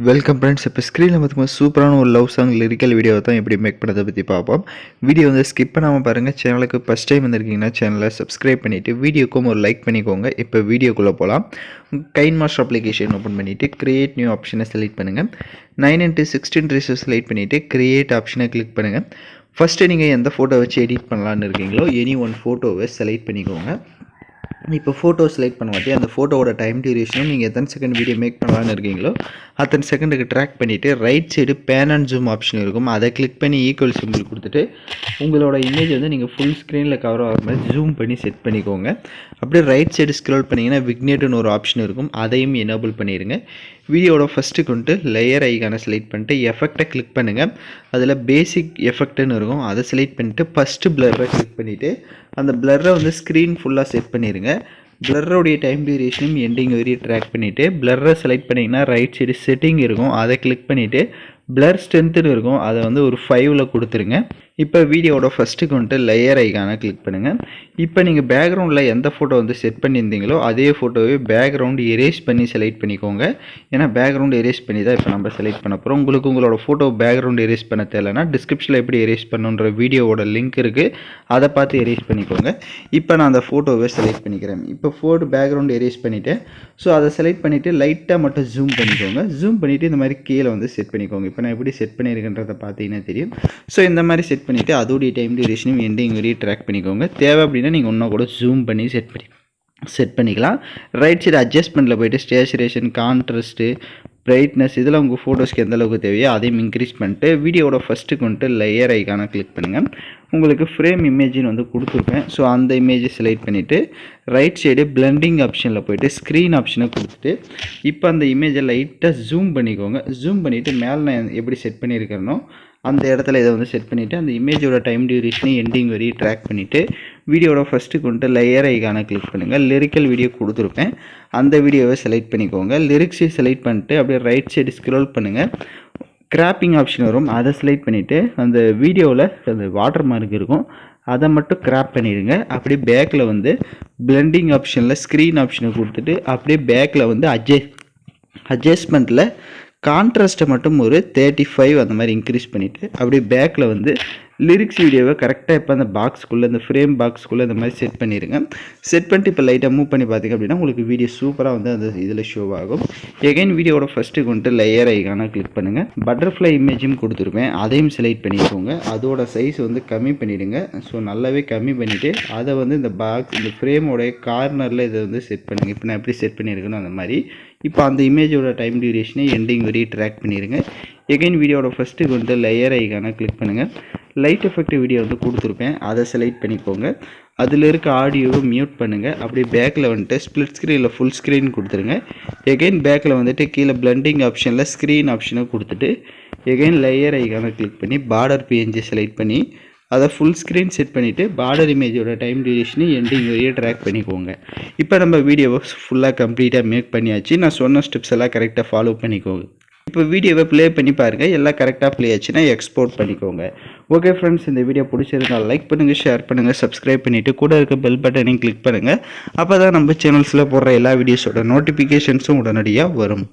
Welcome friends. இப்போ ஸ்க்ரீனில் பார்த்துக்கும்போது சூப்பரான ஒரு லவ் சாங் லிரிக்கல் வீடியோவை தான் எப்படி மேக் பண்ணதை பற்றி பார்ப்போம். வீடியோ வந்து ஸ்கிப் பண்ணாமல் பாருங்கள். சேனலுக்கு ஃபஸ்ட் டைம் வந்திருக்கீங்கன்னா சேனலை சப்ஸ்கிரைப் பண்ணிவிட்டு வீடியோக்கும் ஒரு லைக் பண்ணிக்கோங்க. இப்போ வீடியோக்குள்ளே போகலாம். கைன்மாஸ்டர் அப்ளிகேஷன் ஓப்பன் பண்ணிவிட்டு கிரியேட் நியூ ஆப்ஷனை செலக்ட் பண்ணுங்கள். 9:16 ரேஷியோ செலக்ட் பண்ணிவிட்டு கிரியேட் ஆப்ஷனை கிளிக் பண்ணுங்கள். ஃபஸ்ட்டு நீங்கள் எந்த ஃபோட்டோ வச்சு எடிட் பண்ணலான்னு இருக்கீங்களோ எனி ஒன் ஃபோட்டோவை செலக்ட் பண்ணிக்கோங்க. இப்போ ஃபோட்டோ செலக்ட் பண்ண மாட்டே அந்த ஃபோட்டோவோட டைம் டியூரேஷனும் நீங்கள் எத்தனை செகண்ட் வீடியோ மேக் பண்ணலான்னு இருக்கீங்களோ அத்தனை செகண்டுக்கு ட்ராக் பண்ணிவிட்டு right side pan and zoom option இருக்கும். அதை கிளிக் பண்ணி ஈக்குவல் சிம்பிள் கொடுத்துட்டு உங்களோட இமேஜ் வந்து நீங்கள் ஃபுல் ஸ்க்ரீனில் கவர் ஆகிற மாதிரி ஜூம் பண்ணி செட் பண்ணிக்கோங்க. அப்படியே ரைட் சைடு ஸ்க்ரோல் பண்ணிங்கன்னா விக்னேட்டுன்னு ஒரு ஆப்ஷன் இருக்கும். அதையும் எனேபிள் பண்ணிடுங்க. வீடியோட ஃபஸ்ட்டு கொண்டு லேயர் ஐக்கானை செலக்ட் பண்ணிட்டு எஃபெக்டை கிளிக் பண்ணுங்கள். அதில் பேசிக் எஃபெக்ட்னு இருக்கும். அதை செலக்ட் பண்ணிவிட்டு ஃபஸ்ட்டு பிளரை கிளிக் பண்ணிவிட்டு அந்த பிளரை வந்து ஸ்க்ரீன் ஃபுல்லாக செட் பண்ணிடுங்க. பிளரோடைய டைம் டியூரேஷனும் எண்டிங் வரையும் ட்ராக் பண்ணிவிட்டு பிளரை செலக்ட் பண்ணிங்கன்னா ரைட் சைடு செட்டிங் இருக்கும். அதை கிளிக் பண்ணிவிட்டு பிளர் ஸ்ட்ரென்த்துன்னு இருக்கும். அதை வந்து ஒரு 5ல் கொடுத்துருங்க. இப்போ வீடியோவோட ஃபஸ்ட்டுக்கு வந்துட்டு லேயர் ஐக்கானை கிளிக் பண்ணுங்கள். இப்போ நீங்கள் பேக்ரவுண்டில் எந்த ஃபோட்டோ வந்து செட் பண்ணியிருந்தீங்களோ அதே ஃபோட்டோவே பேக்ரவுண்டு எரேஸ் பண்ணி செலக்ட் பண்ணிக்கோங்க. ஏன்னா பேக்ரவுண்டு எரேஸ் பண்ணி தான் இப்போ நம்ம செலக்ட் பண்ண போகிறோம். உங்களுக்கு உங்களோட ஃபோட்டோ பேக்ரவுண்டு எரேஸ் பண்ண தெரியலனா டிஸ்கிரிப்ஷனில் எப்படி எரேஸ் பண்ணுன்ற வீடியோவோட லிங்க் இருக்குது. அதை பார்த்து எரேஸ் பண்ணிக்கோங்க. இப்போ நான் அந்த ஃபோட்டோவை செலக்ட் பண்ணிக்கிறேன். இப்போ ஃபோட்டோ பேக்ரவுண்டு எரேஸ் பண்ணிவிட்டேன். ஸோ அதை செலக்ட் பண்ணிவிட்டு லைட்டாக மட்டும் ஜூம் பண்ணிக்கோங்க. ஜூம் பண்ணிவிட்டு இந்த மாதிரி கீழே வந்து செட் பண்ணிக்கோங்க. இப்போ நான் எப்படி செட் பண்ணியிருக்கேன்றதை பார்த்தீங்கன்னா தெரியும். ஸோ இந்த மாதிரி செட் பண்ணிவிட்டு அதோடைய டைம் டியூரேஷனும் எண்டிங் வரையும் ட்ராக் பண்ணிக்கோங்க. தேவை அப்படின்னா நீங்கள் இன்னும் கூட ஜூம் பண்ணி செட் பண்ணிக்கலாம். ரைட் சைடு அட்ஜஸ்ட்மெண்ட்டில் போய்ட்டு ஸ்டேச்சுரேஷன், கான்ட்ராஸ்ட்டு, பிரைட்னஸ் இதில் உங்கள் ஃபோட்டோஸ்க்கு எந்த அளவுக்கு தேவையோ அதையும் இன்க்ரீஸ் பண்ணிட்டு வீடியோவோட ஃபஸ்ட்டுக்கு வந்துட்டு லேயர் ஐக்கானை கிளிக் பண்ணுங்கள். உங்களுக்கு ஃப்ரேம் இமேஜின்னு வந்து கொடுத்துருப்பேன். ஸோ அந்த இமேஜை செலக்ட் பண்ணிவிட்டு ரைட் சைடு பிளெண்டிங் ஆப்ஷனில் போய்ட்டு ஸ்க்ரீன் ஆப்ஷனை கொடுத்துட்டு இப்போ அந்த இமேஜை லைட்டாக ஜூம் பண்ணிக்கோங்க. ஜூம் பண்ணிவிட்டு மேலே நான் எப்படி செட் பண்ணியிருக்கிறேனோ அந்த இடத்துல இதை வந்து செட் பண்ணிவிட்டு அந்த இமேஜோட டைம் டியூரேஷனை எண்டிங் வரையும் ட்ராக் பண்ணிவிட்டு வீடியோட ஃபஸ்ட்டுக்கு வந்துட்டு லேயர் ஐக்கானை கிளிக் பண்ணுங்கள். லிரிக்கல் வீடியோ கொடுத்துருப்பேன். அந்த வீடியோவை செலக்ட் பண்ணிக்கோங்க. லிரிக்ஸை செலக்ட் பண்ணிட்டு அப்படியே ரைட் சைடு ஸ்க்ரோல் பண்ணுங்கள். கிராப்பிங் ஆப்ஷன் வரும். அதை செலக்ட் பண்ணிவிட்டு அந்த வீடியோவில் அந்த வாட்டர் மார்க் இருக்கும். அதை மட்டும் கிராப் பண்ணிடுங்க. அப்படியே பேக்கில் வந்து பிளெண்டிங் ஆப்ஷனில் ஸ்க்ரீன் ஆப்ஷனை கொடுத்துட்டு அப்படியே பேக்கில் வந்து அட்ஜஸ்ட்மெண்ட்டில் கான்ட்ராஸ்ட்டை மட்டும் ஒரு 35 அந்த மாதிரி இன்க்ரீஸ் பண்ணிவிட்டு அப்படியே பேக்கில் வந்து லிரிக்ஸ் வீடியோவை கரெக்டாக இப்போ அந்த பாக்ஸ்க்குள்ளே இந்த ஃப்ரேம் பாக்ஸ்க்குள்ளே இந்த மாதிரி செட் பண்ணிடுங்க. செட் பண்ணிட்டு இப்போ லைட்டாக மூவ் பண்ணி பார்த்திங்க அப்படின்னா உங்களுக்கு வீடியோ சூப்பராக வந்து அந்த இதில் ஷோ ஆகும். எகைன் வீடியோட ஃபஸ்ட்டுக்கு வந்துட்டு லேயர் ஐக்கானை கிளிக் பண்ணுங்கள். பட்டர்ஃப்ளை இமேஜும் கொடுத்துருப்பேன். அதையும் செலக்ட் பண்ணிக்கோங்க. அதோட சைஸ் வந்து கம்மி பண்ணிவிடுங்க. ஸோ நல்லாவே கம்மி பண்ணிவிட்டு அதை வந்து இந்த பாக்ஸ் இந்த ஃப்ரேமோடைய கார்னரில் இதை வந்து செட் பண்ணுங்கள். இப்போ நான் எப்படி செட் பண்ணியிருக்கேனோ அந்த மாதிரி இப்போ அந்த இமேஜோட டைம் டியூரேஷனை எண்டிங் வரையும் ட்ராக் பண்ணிடுங்க. எகைன் வீடியோட ஃபஸ்ட்டுக்கு வந்துட்டு லேயர் ஐக்கானை கிளிக் பண்ணுங்கள். லைட் எஃபெக்ட் வீடியோ வந்து கொடுத்துருப்பேன். அதை செலக்ட் பண்ணிக்கோங்க. அதில் இருக்க ஆடியோவை மியூட் பண்ணுங்கள். அப்படியே பேக்கில் வந்துட்டு ஸ்ப்ளிட் ஸ்க்ரீனில் ஃபுல் ஸ்க்ரீன் கொடுத்துருங்க. எகைன் பேக்கில் வந்துட்டு கீழே பிளெண்டிங் ஆப்ஷனில் ஸ்க்ரீன் ஆப்ஷனை கொடுத்துட்டு எகைன் லேயர் ஐக்கானை கிளிக் பண்ணி பார்டர் பிஎன்ஜி செலக்ட் பண்ணி அதை ஃபுல் ஸ்க்ரீன் செட் பண்ணிவிட்டு பார்டர் இமேஜோட டைம் டியூரேஷனை எண்டிங் வரையும் ட்ராக் பண்ணிக்கோங்க. இப்போ நம்ம வீடியோவை ஃபுல்லாக கம்ப்ளீட்டாக மேக் பண்ணியாச்சு. நான் சொன்ன ஸ்டெப்ஸ் எல்லாம் கரெக்டாக ஃபாலோ பண்ணிக்கோங்க. இப்போ வீடியோவை ப்ளே பண்ணி பாருங்கள். எல்லாம் கரெக்டாக ப்ளே ஆச்சுன்னா எக்ஸ்போர்ட் பண்ணிக்கோங்க. ஓகே ஃப்ரெண்ட்ஸ், இந்த வீடியோ பிடிச்சிருந்தால் லைக் பண்ணுங்கள், ஷேர் பண்ணுங்கள், சப்ஸ்கிரைப் பண்ணிவிட்டு கூட இருக்க பெல் பட்டனையும் கிளிக் பண்ணுங்கள். அப்போ தான் நம்ம சேனல்ஸில் போடுற எல்லா வீடியோஸோட நோட்டிஃபிகேஷன்ஸும் உடனடியாக வரும்.